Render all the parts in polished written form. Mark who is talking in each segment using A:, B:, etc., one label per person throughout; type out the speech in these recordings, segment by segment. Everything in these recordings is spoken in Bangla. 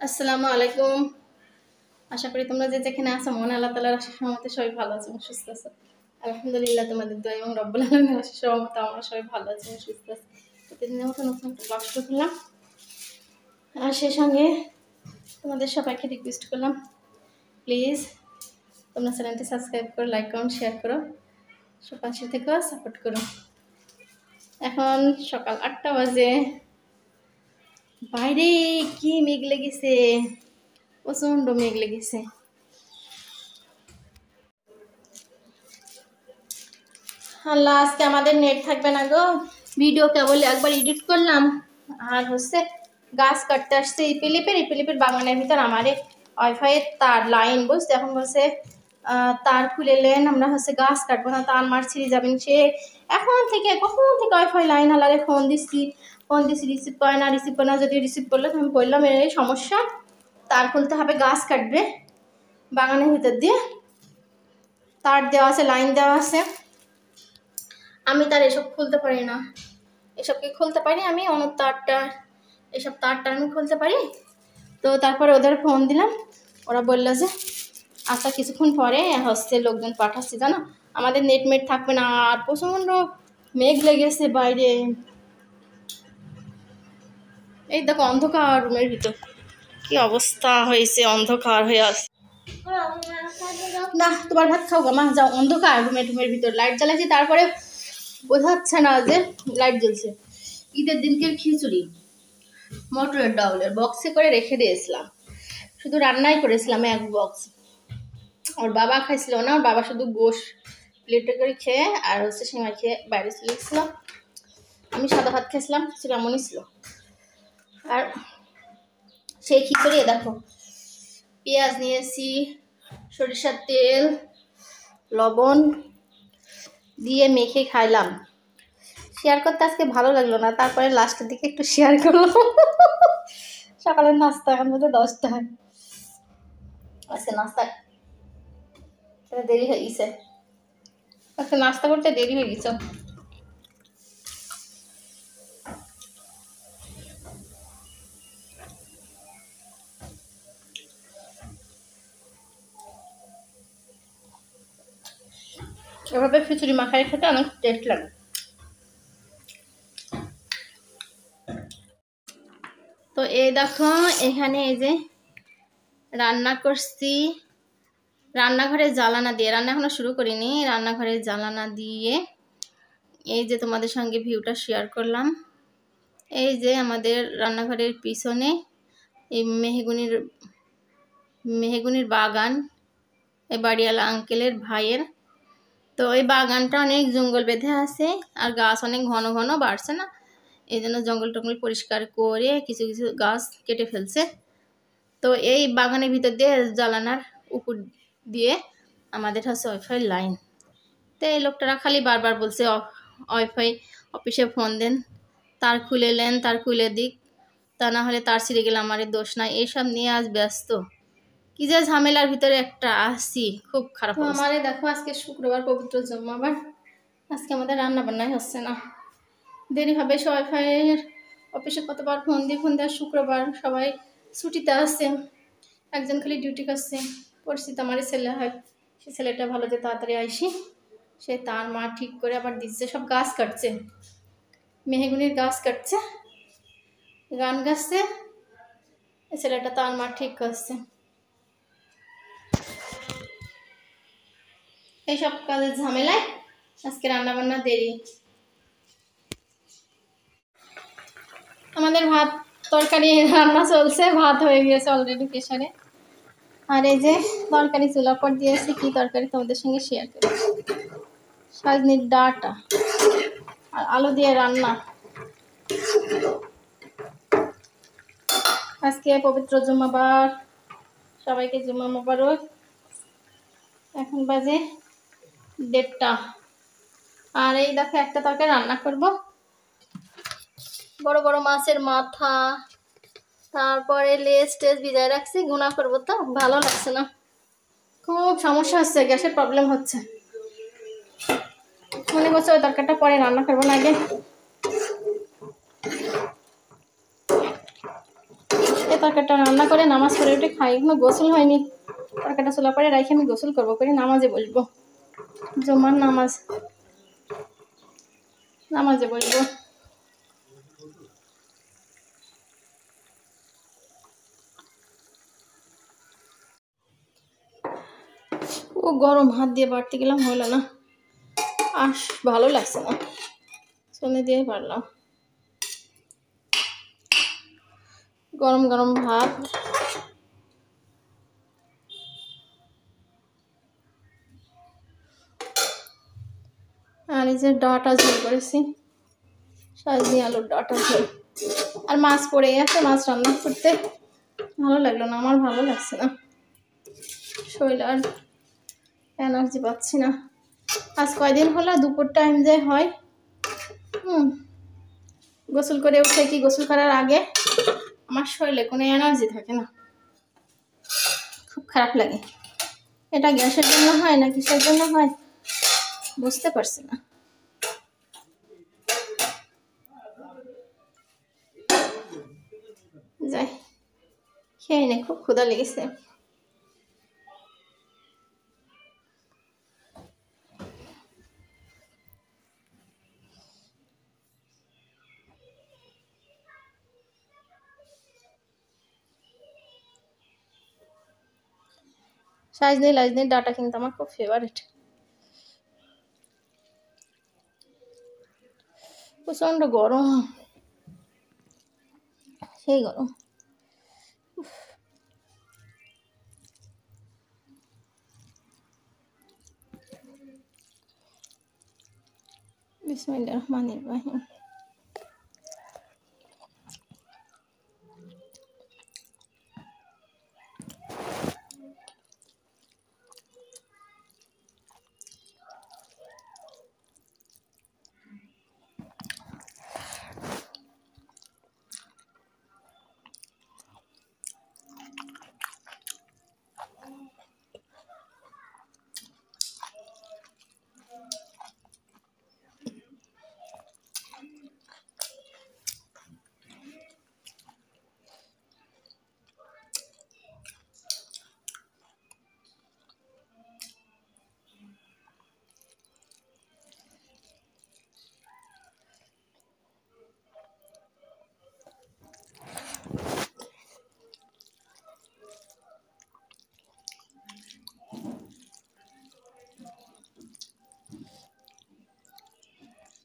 A: আসসালামু আলাইকুম। আশা করি তোমরা যে যেখানে আছো মহান আল্লাহ তাআলার আশীর্বাদে সহমতে সবাই ভালো আছো এবং সুস্থ আছো। আলহামদুলিল্লাহ তোমাদের দোয়া এবং রব্বুল আলামিনের আশীর্বাদে সহমতে আমরা সবাই ভালো আছি এবং সুস্থ আছি। প্রতিদিনের মতো নতুন একটা ব্লগ শুরু করলাম, আর সেই সঙ্গে তোমাদের সবাইকে রিকোয়েস্ট করলাম, প্লিজ তোমরা চ্যানেলটি সাবস্ক্রাইব করো, লাইক কমেন্ট শেয়ার করো, সব পাশে থেকেও সাপোর্ট করো। এখন সকাল 8টা বাজে, বাইরে কি মেঘ লেগেছে, প্রচণ্ড মেঘ লেগেছে। আল্লাহ, আজকে আমাদের নেট থাকবে না গো। ভিডিও কেবল একবার এডিট করলাম, আর হচ্ছে গাছ কাটতে আসছে ইপিলিপের বাগানের ভিতর আমারে ওয়াইফাইয়ের তার লাইন বুঝতে, এখন বলছে তার খুলে নেন, আমরা হচ্ছে গাছ কাটবো না, তার মার ছিঁড়ে যাবেন। সে কখন থেকে ওয়াইফাই লাইন হালারে ফোন দিচ্ছি রিসিভ করে না, যদি রিসিভ করলে আমি বললাম এই সমস্যা, তার খুলতে হবে, গাছ কাটবে বাগানের ভিতর দিয়ে, তার দেওয়া আছে, লাইন দেওয়া আছে। আমি তার এসব খুলতে পারি না, এসবকে খুলতে পারি আমি, অন্য তারটা এসব তারটা আমি খুলতে পারি। তো তারপরে ওদের ফোন দিলাম, ওরা বললো যে আচ্ছা কিছুক্ষণ পরে হচ্ছে লোকজন পাঠাচ্ছি। জানো আমাদের নেট থাকবে না, আর প্রচণ্ড মেঘ লেগেছে বাইরে। এই দেখো অন্ধকার, রুমের ভিতর কি অবস্থা হয়েছে, অন্ধকার হয়ে আসছে। না তোমার ভাত খাও গা মা, যাও, অন্ধকার রুমের ভিতর। লাইট জ্বালাইছি তারপরে বোঝাচ্ছে না যে লাইট জ্বলছে। ঈদের দিনকের খিচুড়ি মটরের ডাউলের বক্সে করে রেখে দিয়েছিলাম, শুধু রান্নাই করেছিলাম এক বক্স। ওর বাবা খাইছিল না, ওর বাবা শুধু গোশ প্লেটে করে খেয়ে আর হচ্ছে সেমাই খেয়ে বাইরে চলে গেছিল। আমি সাদা ভাত খেয়েছিলাম, খিচুড়ি এমনই ছিল। আর সেই খিচুড়ি দেখো, পেঁয়াজ নিয়েছি, সরিষার তেল, লবণ দিয়ে মেখে খাইলাম। শেয়ার করতে আজকে ভালো লাগলো না, তারপরে লাস্টের দিকে একটু শেয়ার করলাম। সকালের নাস্তা এখন মধ্যে 10টা, আজকে নাস্তা দেরি হয়ে গেছে, আজকে নাস্তা করতে দেরি হয়ে গেছে। এভাবে খিচুড়ি মাখাই খেতে অনেক টেস্ট লাগে। তো এই দেখো এখানে এই যে রান্না করছি, রান্নাঘরে জ্বালানা দিয়ে, রান্না এখনো শুরু করিনি, রান্নাঘরে জ্বালানা দিয়ে এই যে তোমাদের সঙ্গে ভিউটা শেয়ার করলাম। এই যে আমাদের রান্নাঘরের পিছনে এই মেহগুনির বাগান, এই বাড়িওয়ালা আঙ্কেলের ভাইয়ের। তো এই বাগানটা অনেক জঙ্গল বেঁধে আছে, আর গাছ অনেক ঘন ঘন বাড়ছে না, এই জন্য জঙ্গল টঙ্গল পরিষ্কার করে কিছু কিছু গাছ কেটে ফেলছে। তো এই বাগানের ভিতর দিয়ে জ্বালানার উপর দিয়ে আমাদের হচ্ছে ওয়াইফাই লাইন। তো এই লোকটারা খালি বারবার বলছে ওয়াইফাই অফিসে ফোন দেন, তার খুলে নেন, তার খুলে দিক, তা না হলে তার ছিঁড়ে গেলে আমাদের দোষ নাই। এইসব নিয়ে আজ ব্যস্ত, কি যে ঝামেলার ভিতরে একটা আসছি, খুব খারাপ। আমারে দেখো আজকে শুক্রবার, পবিত্র জুম্মাবার, আজকে আমাদের রান্না বান্নাই হচ্ছে না, দেরি হবে। ওয়াইফাইয়ের অফিসে কতবার ফোন দিয়ে শুক্রবার সবাই ছুটিতে আসছে, একজন খালি ডিউটি করছে। পরিচিত আমারই ছেলে হয়, সে ছেলেটা ভালো যে তাড়াতাড়ি আইসি, সে তার মা ঠিক করে আবার দিচ্ছে, সব গাছ কাটছে, মেহগুনির গাছ কাটছে, গান গাচ্ছে, ছেলেটা তার মা ঠিক করছে। এইসব কাজের ঝামেলায় আজকে রান্না বান্না দেরি। আমাদের ভাত তরকারি রান্না চলছে, ভাত হয়ে গিয়েছে অলরেডি প্রেসারে। আর এই যে তরকারি চুলা পর দিয়েছি, কি তরকারি তোমাদের সঙ্গে শেয়ার করি, সজনির ডাঁটা আর আলু দিয়ে রান্না। আজকে পবিত্র জুম্মাবার, সবাইকে জুম্মা মোবারক। এখন বাজে 1:30, আর এই দেখো একটা তরকারি রান্না করব, বড় বড় মাছের মাথা, তারপরে লেজ টেজ ভিজায় রাখছি, গুনা করবো, তো ভালো লাগছে না, খুব সমস্যা হচ্ছে, গ্যাসের প্রবলেম হচ্ছে। মনে করছে ওই তরকারিটা পরে রান্না করবো না, আগে এই তরকারিটা রান্না করে নামাজ পড়ে উঠে খাই। এখনো গোসল হয়নি, তরকারিটা চুলা পরে রাখি আমি গোসল করবো, করে নামাজে বসবো, জুমার নামাজে বসবো। ও গরম, হাত দিয়ে বাড়তে গেলাম, হলো না, ভালো লাগছে না, চলে দিয়ে পারলাম। গরম গরম ভাত, আর এই যে ডাটা ঝোল করেছি, সয়াবিন আলুর ডাটা ঝোল, আর মাছ পড়ে গেছে, মাছ রান্না করতে ভালো লাগলো না, আমার ভালো লাগছে না, শরীর আর এনার্জি পাচ্ছি না। আজ কয়দিন হলো দুপুর টাইম যে হয়, গোসল করে উঠে কি গোসল করার আগে আমার শরীরে কোনো এনার্জি থাকে না, খুব খারাপ লাগে। এটা গ্যাসের জন্য হয় না কিসের জন্য হয় বুঝতে পারছি না। যাই খেয়ে নে, খুব ক্ষুধা লেগেছে। লাজনি ডাটা কিন্তু আমার খুব ফেভারিট, প্রচন্ড গরম, সেই গরম। বিসমিল্লাহির রহমানির রহিম।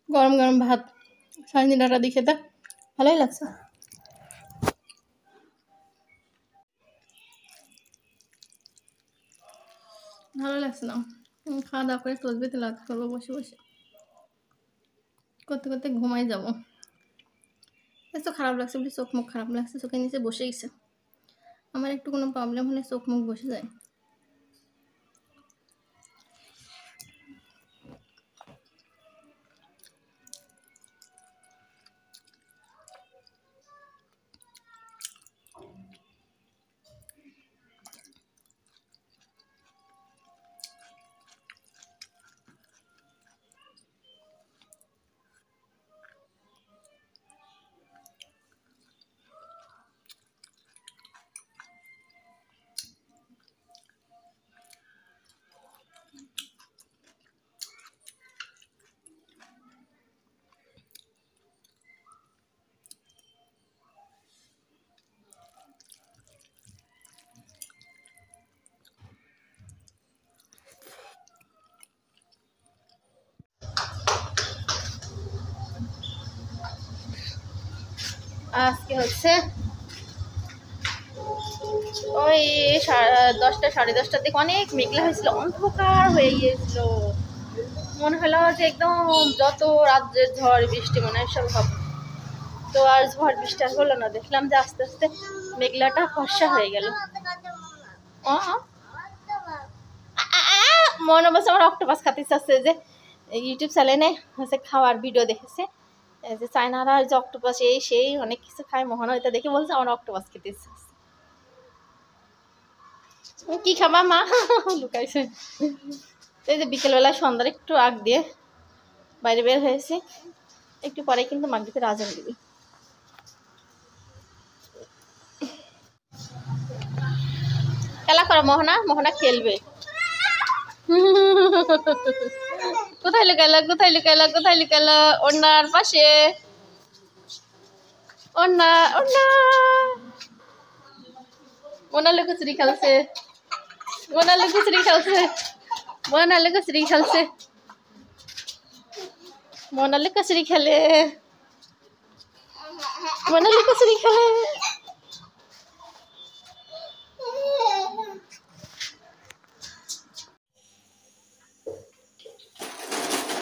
A: গরম গরম ভাত সয়াবিন ডাটা দিয়ে খেতে ভালোই লাগছে। ভালো লাগছে না, খাওয়া দাওয়া করে তসবিতে লাগ করবো, বসে বসে করতে করতে ঘুমাই যাবো। এত খারাপ লাগছে বলে চোখ মুখ খারাপ লাগছে, চোখের নিচে বসে গেছে। আমার একটু কোনো প্রবলেম হলে চোখ মুখ বসে যায়। আজকে হচ্ছে ওই 10টা 10:30টার দিকে অনেক মেঘলা হয়েছিল, অন্ধকার হয়ে গিয়েছিল, মনে হলো যে একদম যত রাজ্যের ঝড় বৃষ্টি মনে হয় সব হবে। তো আর ঝড় বৃষ্টি আর হলো না, দেখলাম যে আস্তে আস্তে মেঘলাটা ফর্সা হয়ে গেল। মনে বলছে আমার অক্টোপাস খাতে চাচ্ছে, যে ইউটিউব চ্যানেলে হচ্ছে খাওয়ার ভিডিও দেখেছে, যে চায়নারা যে অক্টোপাস এই সেই অনেক কিছু খায়, মহান হয়তো দেখে বলছে আমার অক্টোপাস খেতে ইচ্ছে। কি খাবা মা লুকাইছে। এই যে বিকেলবেলা সন্ধ্যার একটু আগ দিয়ে বাইরে বের হয়েছে, একটু পরে কিন্তু মাগরিবের আজান দিবে। খেলা করো মোহনা, মোহনা খেলবে। কোথায় লুকাইলো, কোথায় লুকাইলো, কোথায় লুকাইলো? ওনার পাশে, ওনা ওনা। মোনা লুকোচুরি খেলছে, মোনা লুকোচুরি খেলছে, মোনা লুকোচুরি খেলছে, মোনা লুকোচুরি খেলে, মোনা লুকোচুরি খেলে।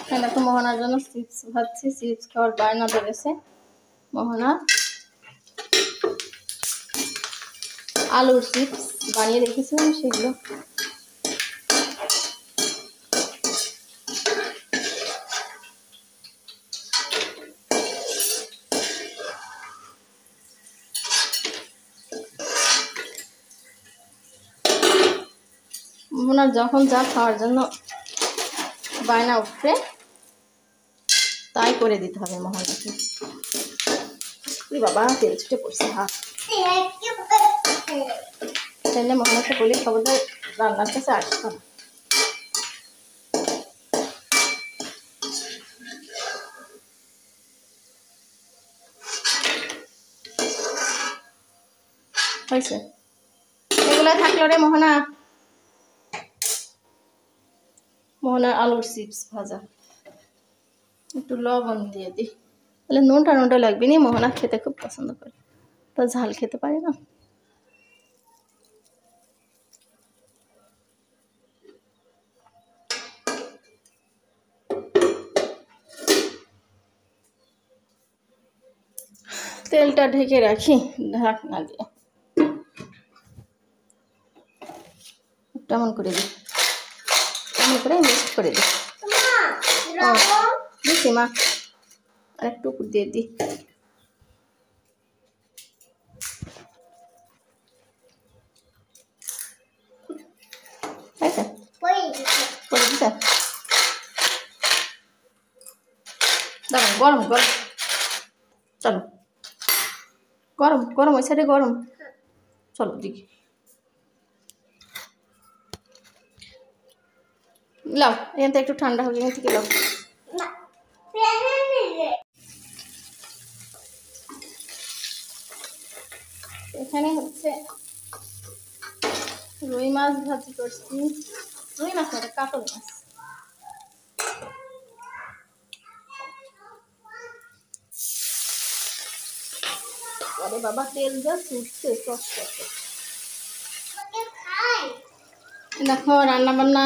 A: এখানে তো মোহনার জন্য চিপস ভাজছি, চিপস খাওয়ার বায়না ধরেছে মোহনা। আলুর চিপস বানিয়ে রেখেছিলাম সেগুলো। মোহনার যখন যা খাওয়ার জন্য বায়না উঠবে তাই করে দিতে হবে মোহনাকে। বাবা তেল ছুটে পড়ছে হাত। তাহলে মোহনাকে বলি খবরদার রান্নার কাছে আসতো না। হয়েছে, এগুলো থাকলো রে মোহনা। মোহনার আলুর চিপস ভাজা, একটু লবণ দিয়ে দিই, তাহলে নুনটা নুনটা লাগবে না। মোহনা খেতে খুব পছন্দ করে, তো ঝাল খেতে পারে না। তেলটা ঢেকে রাখি ঢাকনা দিয়ে, কেমন করে দিই, কেমন করে মিক্স করে দিই। দিচ্ছি মা, আর একটু উপর দিয়ে দিই। গরম গরম, চলো গরম গরম, ওই সাইডে গরম, চলো দিকে লাও। এখান থেকে একটু ঠান্ডা হবে, এখান থেকে লাও। এখানে হচ্ছে রুই মাছ ভাজি করছি। রুই মাছ না, কাতল মাছ। আরে বাবা তেল যা ছুটছে, দেখো রান্না বান্না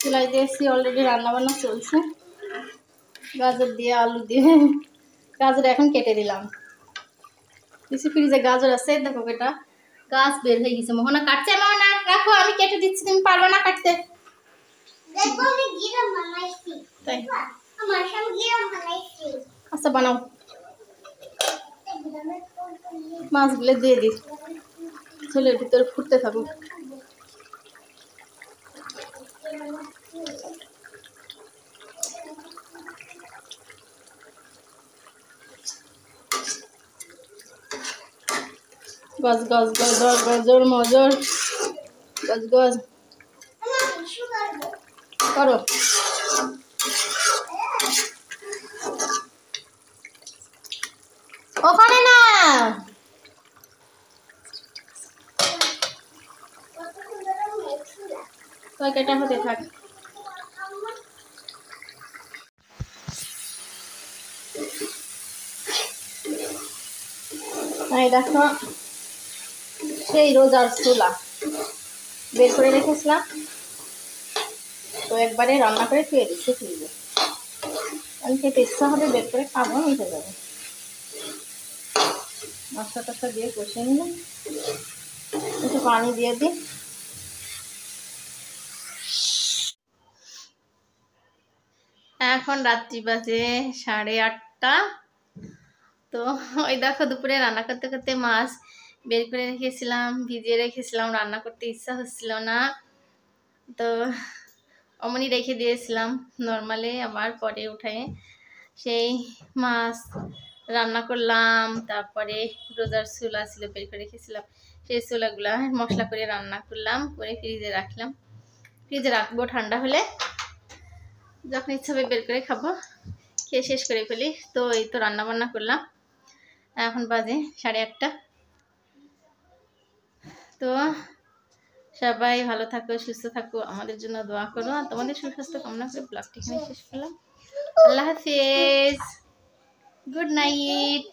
A: চুলাই দিয়েছি অলরেডি, রান্না বান্না চলছে। গাজর দিয়ে আলু দিয়ে, গাজর এখন কেটে দিলাম। কিছু ফ্রিজে গাজর আছে, দেখো এটা গাছ বের হয়ে গেছে। মোহনা কাটছে, মোহনা রাখো আমি কেটে দিচ্ছি, তুমি পারবে না কাটতে। দেখো আমি গিরা বানাইছি, তাই আমার সামনে গিরা বানাইছি। আচ্ছা বানাও, মাছগুলো দিয়ে দিই, ঝোলের ভিতরে ফুটতে থাকুক। গজ গজ গজর গজর মজর, গজ গজ করো। ওখানে না, তরকারিটা হতে থাক। এই দেখো সেই রোজার ছোলা বের করে রেখেছিলাম, তো একবারে রান্না করে খেয়ে দিচ্ছি ফ্রিজে। আমি খেতে ইচ্ছা হবে, বের করে খাবো, মিটে যাবে। মশলা টশলা দিয়ে কষিয়ে নিলাম, একটু পানি দিয়ে দিই। এখন রাত্রি বাজে 8:30। তো ওই দেখো দুপুরে রান্না করতে করতে মাছ বের করে রেখেছিলাম, ভিজিয়ে রেখেছিলাম, রান্না করতে ইচ্ছা হচ্ছিল না, তো অমনি রেখে দিয়েছিলাম নর্মালি। আবার পরে উঠায় সেই মাছ রান্না করলাম। তারপরে রোজার ছোলা ছিল বের করে রেখেছিলাম, সেই ছোলাগুলা মশলা করে রান্না করলাম, করে ফ্রিজে রাখলাম। ফ্রিজে রাখবো, ঠান্ডা হলে যখন ইচ্ছা হবে বের করে খাবো, খেয়ে শেষ করে ফেলি। তো এই তো রান্না বান্না করলাম, এখন বাজে 8:30। তো সবাই ভালো থাকো, সুস্থ থাকো, আমাদের জন্য দোয়া করো, আর তোমাদের সুস্বাস্থ্য কামনা করে ব্লগটি এখানে শেষ করলাম। আল্লাহ হাফেজ, গুড নাইট।